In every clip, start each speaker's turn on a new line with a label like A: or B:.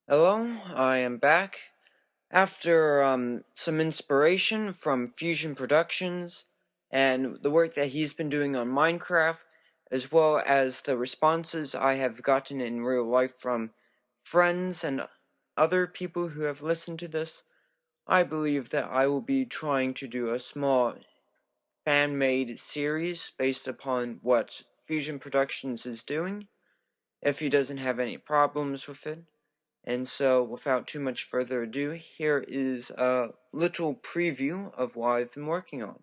A: Hello, I am back after some inspiration from Fusion Productions and the work that he's been doing on Minecraft, as well as the responses I have gotten in real life from friends and other people who have listened to this. I believe that I will be trying to do a small fan-made series based upon what Fusion Productions is doing, if he doesn't have any problems with it. And so, without too much further ado, here is a little preview of what I've been working on.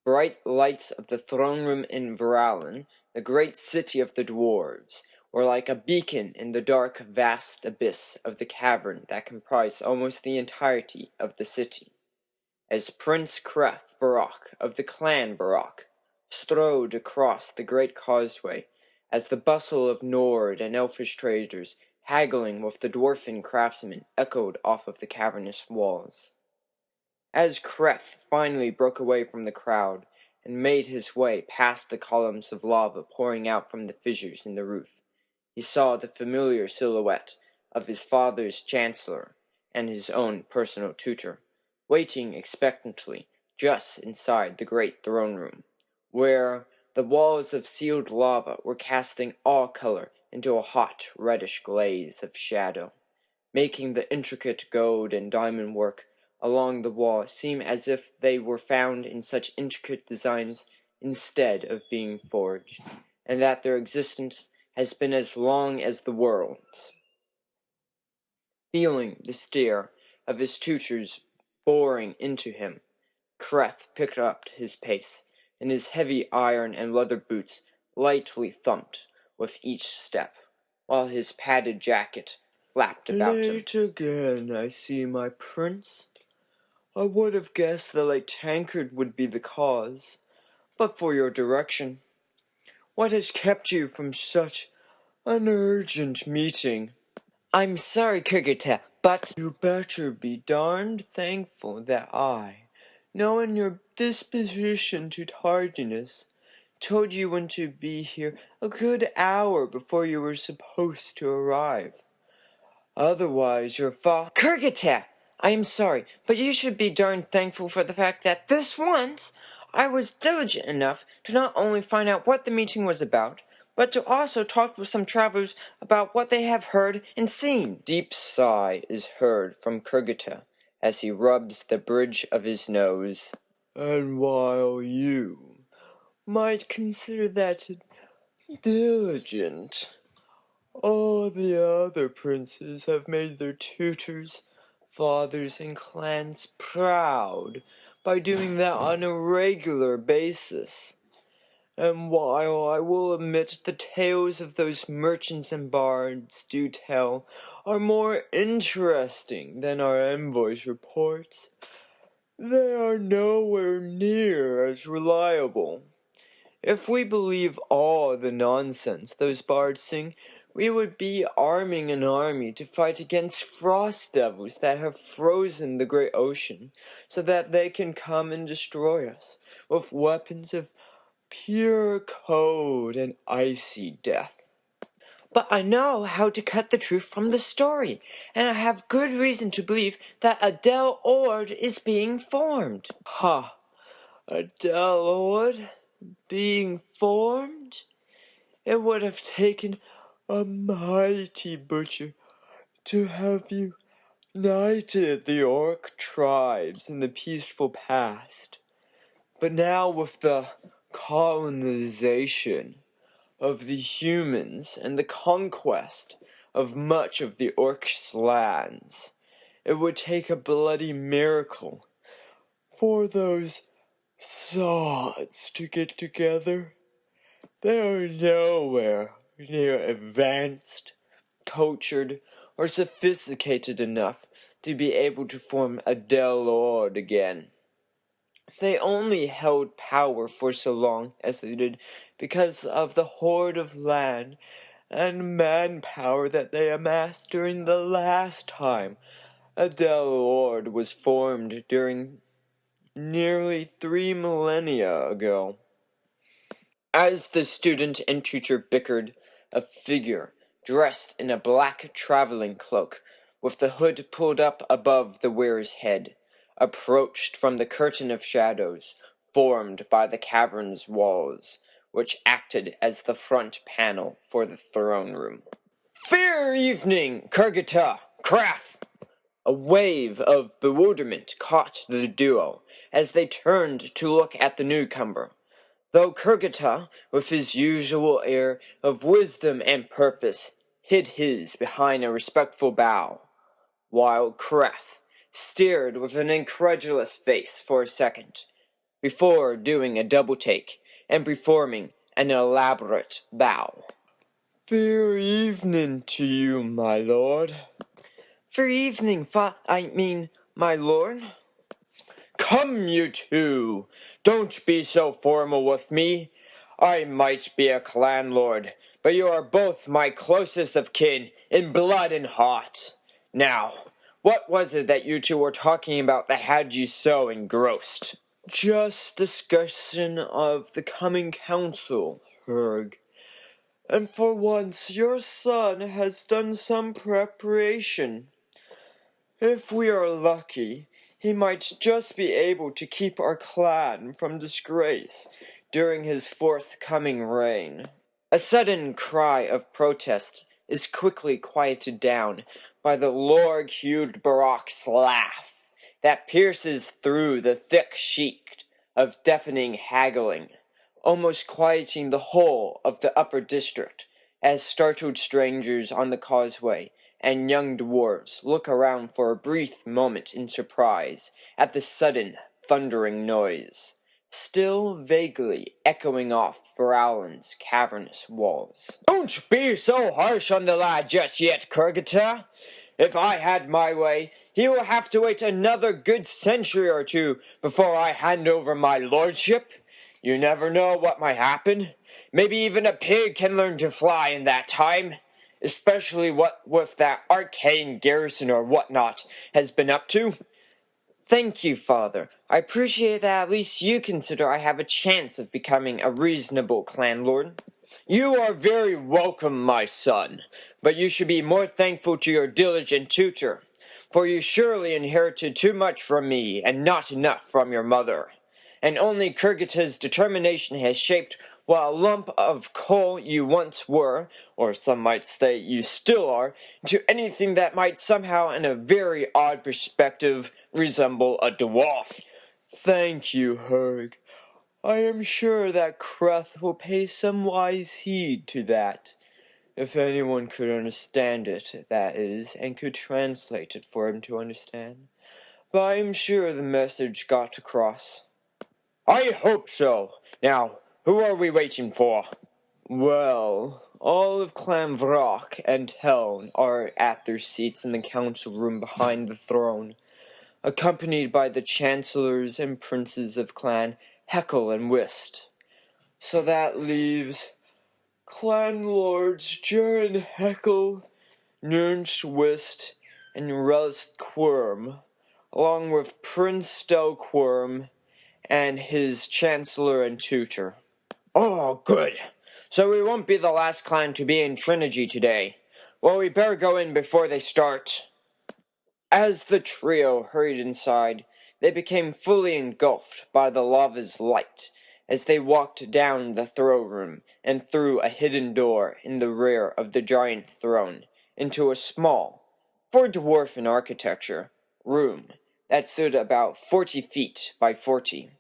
A: Bright lights of the throne room in Viralen, the great city of the dwarves, were like a beacon in the dark, vast abyss of the cavern that comprised almost the entirety of the city. As Prince Kreth Barak of the clan Barak strode across the great causeway, as the bustle of Nord and elfish traders haggling with the dwarfen craftsmen echoed off of the cavernous walls. As Kreth finally broke away from the crowd and made his way past the columns of lava pouring out from the fissures in the roof, he saw the familiar silhouette of his father's chancellor and his own personal tutor, waiting expectantly just inside the great throne room, where the walls of sealed lava were casting all color into a hot reddish glaze of shadow, making the intricate gold and diamond work along the wall seem as if they were found in such intricate designs instead of being forged, and that their existence has been as long as the world's. Feeling the stare of his tutors boring into him, Kreth picked up his pace, and his heavy iron and leather boots lightly thumped with each step, while his padded jacket flapped about him. Late again, I see, my prince. I would have guessed the late tankard would be the cause, but for your direction. What has kept you from such an urgent meeting? I'm sorry, Kirgita, but you better be darned thankful that I, knowing your disposition to tardiness, told you when to be here a good hour before you were supposed to arrive. Otherwise, your Kirgita! I am sorry, but you should be darned thankful for the fact that this once I was diligent enough to not only find out what the meeting was about, but to also talk with some travelers about what they have heard and seen. Deep sigh is heard from Kirgita as he rubs the bridge of his nose. And while you might consider that diligent, all the other princes have made their tutors, fathers, and clans proud by doing that on a regular basis. And while I will admit the tales of those merchants and bards do tell are more interesting than our envoy's reports, they are nowhere near as reliable. If we believe all the nonsense those bards sing, we would be arming an army to fight against frost devils that have frozen the great ocean, so that they can come and destroy us with weapons of pure cold and icy death. But I know how to cut the truth from the story, and I have good reason to believe that Adele Ord is being formed. Ha! Adele Ord? Being formed? It would have taken a mighty butcher to have united the orc tribes in the peaceful past. But now with the colonization of the humans and the conquest of much of the orcs' lands, it would take a bloody miracle for those sods to get together. They are nowhere near advanced, cultured, or sophisticated enough to be able to form a Delord again. They only held power for so long as they did because of the hoard of land and manpower that they amassed during the last time a Delord was formed during nearly 3 millennia ago. As the student and tutor bickered, a figure dressed in a black traveling cloak, with the hood pulled up above the wearer's head, approached from the curtain of shadows formed by the cavern's walls, which acted as the front panel for the throne room. Fair evening, Kurgata, Krath! A wave of bewilderment caught the duo as they turned to look at the newcomer, though Kurgata, with his usual air of wisdom and purpose, hid his behind a respectful bow, while Krath stared with an incredulous face for a second, before doing a double take and performing an elaborate bow. Fair evening to you, my lord. Fair evening, my lord. Come, you two. Don't be so formal with me. I might be a clan lord, but you are both my closest of kin in blood and heart. Now, what was it that you two were talking about that had you so engrossed? Just discussion of the coming council, Herg. And for once, your son has done some preparation. If we are lucky, he might just be able to keep our clan from disgrace during his forthcoming reign. A sudden cry of protest is quickly quieted down by the lorg-hued Barak's laugh that pierces through the thick sheet of deafening haggling, almost quieting the whole of the upper district, as startled strangers on the causeway and young dwarves look around for a brief moment in surprise at the sudden thundering noise, still vaguely echoing off Varalen's cavernous walls. Don't be so harsh on the lad just yet, Kurgata. If I had my way, he will have to wait another good century or two before I hand over my lordship. You never know what might happen. Maybe even a pig can learn to fly in that time. Especially what with that arcane garrison or whatnot has been up to. Thank you, Father. I appreciate that at least you consider I have a chance of becoming a reasonable clan lord. You are very welcome, my son, but you should be more thankful to your diligent tutor, for you surely inherited too much from me and not enough from your mother. And only Kurgata's determination has shaped what a lump of coal you once were, or some might say you still are, into anything that might somehow, in a very odd perspective, resemble a dwarf. Thank you, Herg. I am sure that Kreth will pay some wise heed to that. If anyone could understand it, that is, and could translate it for him to understand. But I am sure the message got across. I hope so. Now, who are we waiting for? Well, all of Clan Vrok and Heln are at their seats in the council room behind the throne, accompanied by the chancellors and princes of Clan Heckle and Whist. So that leaves Clan Lords Jurin Heckle, Nernst Whist, and Relist Quirm, along with Prince Stelquirm and his chancellor and tutor. Oh, good. So we won't be the last clan to be in Trinergy today. Well, we better go in before they start. As the trio hurried inside, they became fully engulfed by the lava's light as they walked down the throne room and through a hidden door in the rear of the giant throne into a small, for dwarfen architecture, room that stood about 40 feet by 40.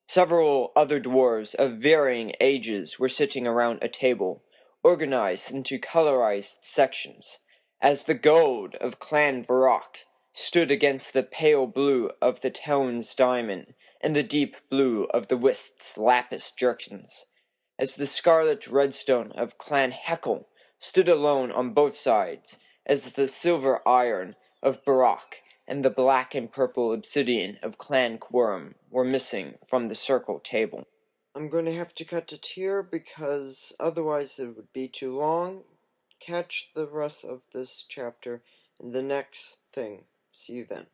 A: Several other dwarves of varying ages were sitting around a table, organized into colorized sections, as the gold of Clan Varrock stood against the pale blue of the Town's diamond and the deep blue of the Wist's lapis jerkins, as the scarlet redstone of Clan Heckle stood alone on both sides, as the silver iron of Barak and the black and purple obsidian of Clan Quorum were missing from the circle table. I'm going to have to cut it here because otherwise it would be too long. Catch the rest of this chapter in the next thing. See you then.